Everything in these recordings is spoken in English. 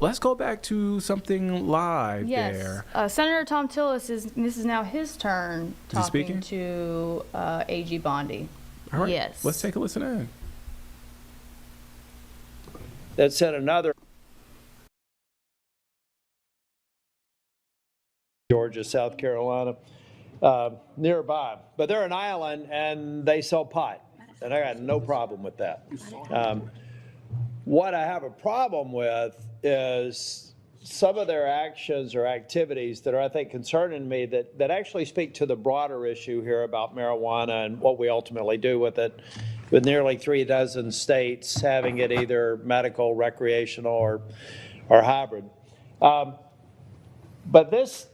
Let's go back to something live Yes. there. Senator Thom Tillis this is now his turn Is he speaking? talking to AG Bondi. All right. Yes. Let's take a listen in. That sent another Georgia, South Carolina, nearby. But they're an island and they sell pot. And I got no problem with that. What I have a problem with is some of their actions or activities that are, I think, concerning me that actually speak to the broader issue here about marijuana and what we ultimately do with it, with nearly 36 states having it either medical, recreational, or hybrid. But this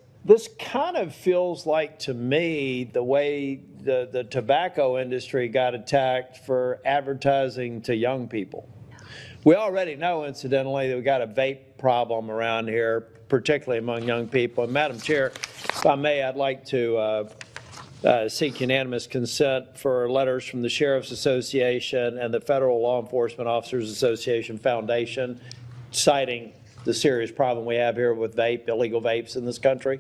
kind of feels like, to me, the way the tobacco industry got attacked for advertising to young people. We already know, incidentally, that we got a vape problem around here, particularly among young people. And Madam Chair, if I may, I'd like to seek unanimous consent for letters from the Sheriff's Association and the Federal Law Enforcement Officers Association Foundation citing the serious problem we have here with illegal vapes in this country.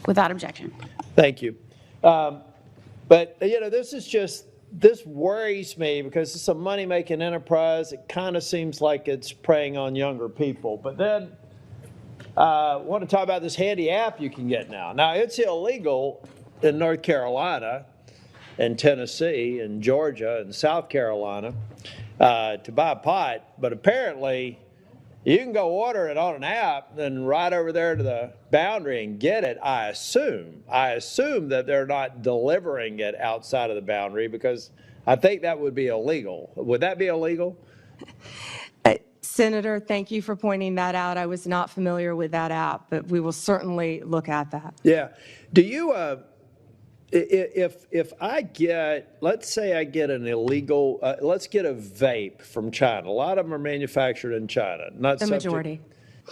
Without objection. Thank you. But, this worries me because it's a money-making enterprise. It kind of seems like it's preying on younger people. But then I want to talk about this handy app you can get now. Now, it's illegal in North Carolina and Tennessee and Georgia and South Carolina to buy pot, but apparently you can go order it on an app, then right over there to the boundary and get it, I assume. I assume that they're not delivering it outside of the boundary because I think that would be illegal. Would that be illegal? Senator, thank you for pointing that out. I was not familiar with that app, but we will certainly look at that. Yeah. Do you, if I get, let's say I get an illegal, let's get a vape from China. A lot of them are manufactured in China. Not The majority.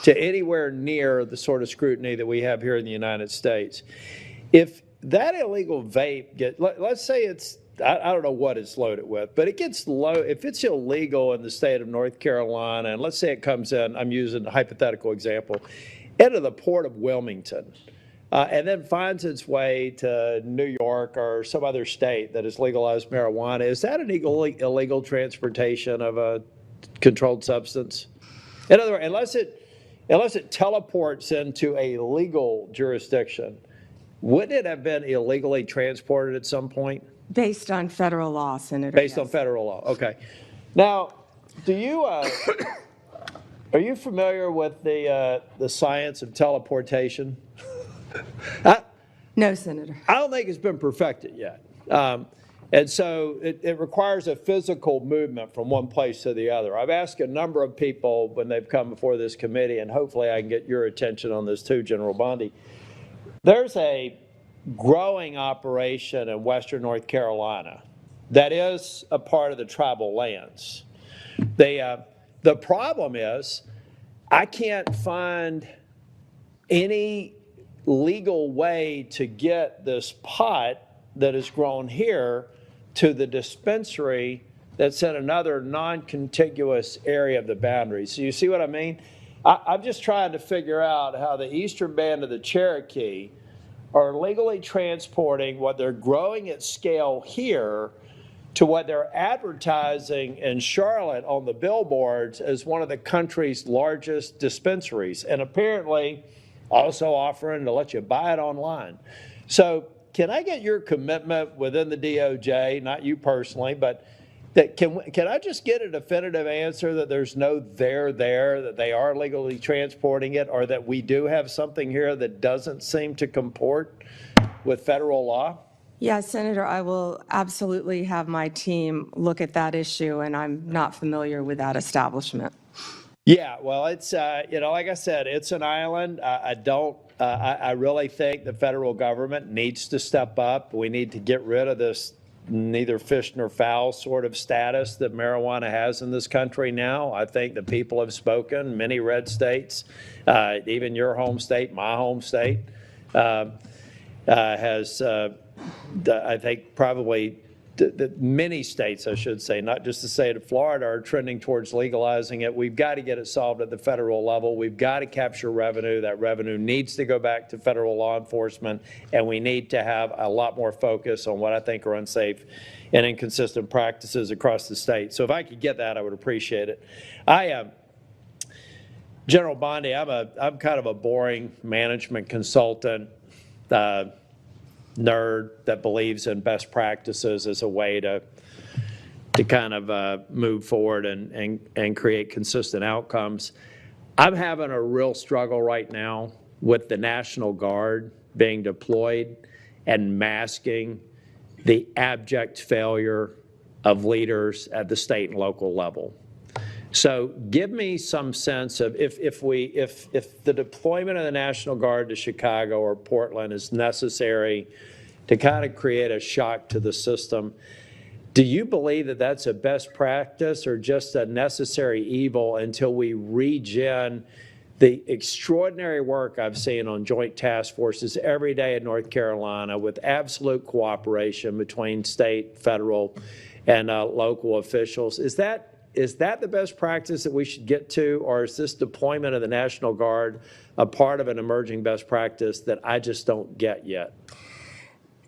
to anywhere near the sort of scrutiny that we have here in the United States. If that illegal vape let's say it's, I don't know what it's loaded with, but it gets if it's illegal in the state of North Carolina, and let's say it comes in, I'm using a hypothetical example, into the port of Wilmington, and then finds its way to New York or some other state that has legalized marijuana, is that an illegal transportation of a controlled substance? In other words, unless it teleports into a legal jurisdiction, wouldn't it have been illegally transported at some point? Based on federal law, Senator. Based on federal law, okay. Now, do you are you familiar with the science of teleportation? No, Senator. I don't think it's been perfected yet. And so it requires a physical movement from one place to the other. I've asked a number of people when they've come before this committee, and hopefully I can get your attention on this too, General Bondi. There's a growing operation in western North Carolina that is a part of the tribal lands. The problem is I can't find any legal way to get this pot that is grown here to the dispensary that's in another non-contiguous area of the boundary. So you see what I mean? I'm just trying to figure out how the eastern band of the Cherokee are legally transporting what they're growing at scale here to what they're advertising in Charlotte on the billboards as one of the country's largest dispensaries, and apparently also offering to let you buy it online. So can I get your commitment within the DOJ, not you personally, but that can I just get a definitive answer that there's no there, that they are legally transporting it, or that we do have something here that doesn't seem to comport with federal law? Yes, Senator, I will absolutely have my team look at that issue, and I'm not familiar with that establishment. Yeah, well, it's, like I said, it's an island. I really think the federal government needs to step up. We need to get rid of this neither fish nor fowl sort of status that marijuana has in this country now. I think the people have spoken. Many red states, even your home state, my home state, has, I think, probably many states, I should say, not just the state of Florida, are trending towards legalizing it. We've got to get it solved at the federal level. We've got to capture revenue. That revenue needs to go back to federal law enforcement, and we need to have a lot more focus on what I think are unsafe and inconsistent practices across the state. So if I could get that, I would appreciate it. General Bondi, I'm kind of a boring management consultant, nerd that believes in best practices as a way to kind of move forward and create consistent outcomes. I'm having a real struggle right now with the National Guard being deployed and masking the abject failure of leaders at the state and local level. So give me some sense of if the deployment of the National Guard to Chicago or Portland is necessary to kind of create a shock to the system, do you believe that that's a best practice or just a necessary evil until we regen the extraordinary work I've seen on joint task forces every day in North Carolina with absolute cooperation between state, federal, and local officials? Is that the best practice that we should get to, or is this deployment of the National Guard a part of an emerging best practice that I just don't get yet?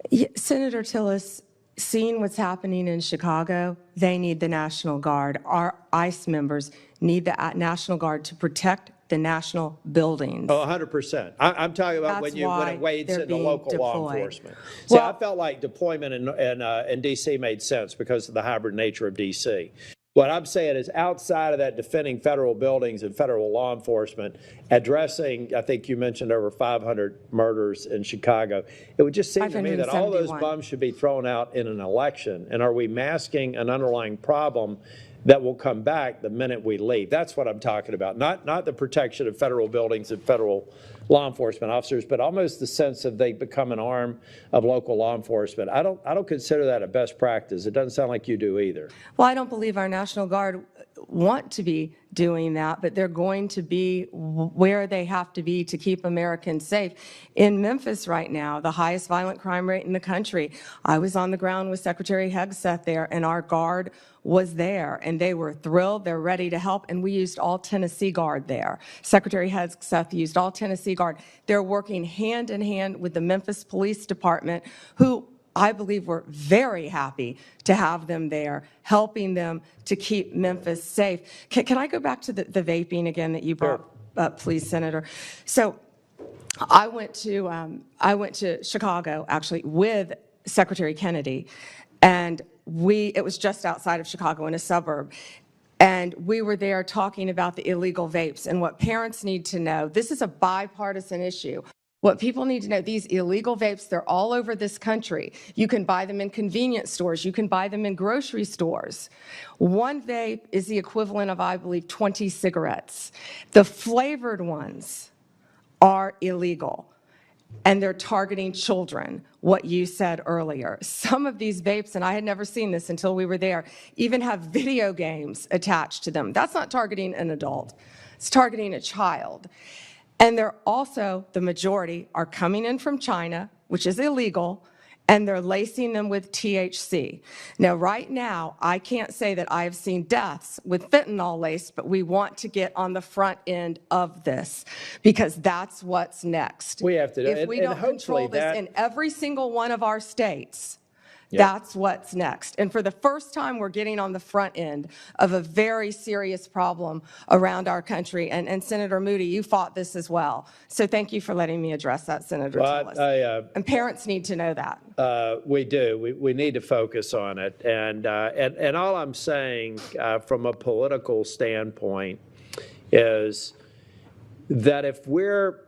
Yeah, Senator Tillis, seeing what's happening in Chicago, they need the National Guard. Our ICE members need the National Guard to protect the national buildings. Oh, 100%. I'm talking about when it wades into local law enforcement. See, I felt like deployment in D.C. made sense because of the hybrid nature of D.C. What I'm saying is outside of that, defending federal buildings and federal law enforcement, addressing, I think you mentioned over 500 murders in Chicago, it would just seem to me that all those bums should be thrown out in an election. And are we masking an underlying problem that will come back the minute we leave? That's what I'm talking about. Not the protection of federal buildings and federal law enforcement officers, but almost the sense of they become an arm of local law enforcement. I don't consider that a best practice. It doesn't sound like you do either. Well, I don't believe our National Guard want to be doing that, but they're going to be where they have to be to keep Americans safe. In Memphis right now, the highest violent crime rate in the country. I was on the ground with Secretary Hegseth there, and our Guard was there, and they were thrilled. They're ready to help, and we used all Tennessee Guard there. Secretary Hegseth used all Tennessee Guard. They're working hand in hand with the Memphis Police Department, who I believe we're very happy to have them there, helping them to keep Memphis safe. Can I go back to the vaping again that you brought up, please, Senator? So I went to Chicago, actually, with Secretary Kennedy, and it was just outside of Chicago in a suburb. And we were there talking about the illegal vapes and what parents need to know. This is a bipartisan issue. What people need to know, these illegal vapes, they're all over this country. You can buy them in convenience stores. You can buy them in grocery stores. One vape is the equivalent of, I believe, 20 cigarettes. The flavored ones are illegal, and they're targeting children, what you said earlier. Some of these vapes, and I had never seen this until we were there, even have video games attached to them. That's not targeting an adult. It's targeting a child. And they're also, the majority, are coming in from China, which is illegal, and they're lacing them with THC. Now, right now, I can't say that I have seen deaths with fentanyl laced, but we want to get on the front end of this because that's what's next. We have to do it. If we don't control this in every single one of our states, that's what's next. And for the first time, we're getting on the front end of a very serious problem around our country. And Senator Moody, you fought this as well. So thank you for letting me address that, Senator Tillis. And parents need to know that. We do. We need to focus on it. And all I'm saying from a political standpoint is that if we're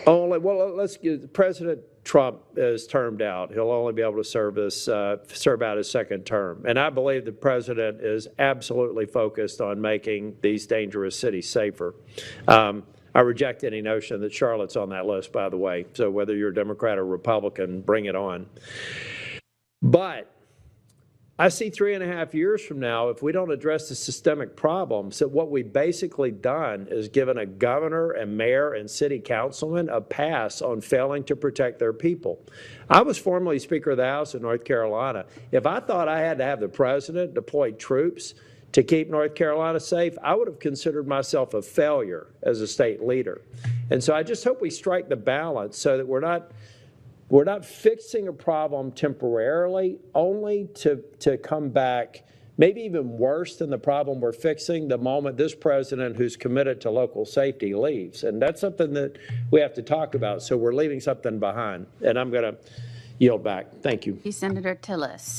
only, let's get President Trump is termed out. He'll only be able to serve out his second term. And I believe the president is absolutely focused on making these dangerous cities safer. I reject any notion that Charlotte's on that list, by the way. So whether you're a Democrat or Republican, bring it on. But I see 3.5 years from now, if we don't address the systemic problems, that what we've basically done is given a governor and mayor and city councilman a pass on failing to protect their people. I was formerly Speaker of the House in North Carolina. If I thought I had to have the president deploy troops to keep North Carolina safe, I would have considered myself a failure as a state leader. And so I just hope we strike the balance so that we're not fixing a problem temporarily, only to come back maybe even worse than the problem we're fixing the moment this president who's committed to local safety leaves. And that's something that we have to talk about. So we're leaving something behind. And I'm going to yield back. Thank you. Senator Tillis.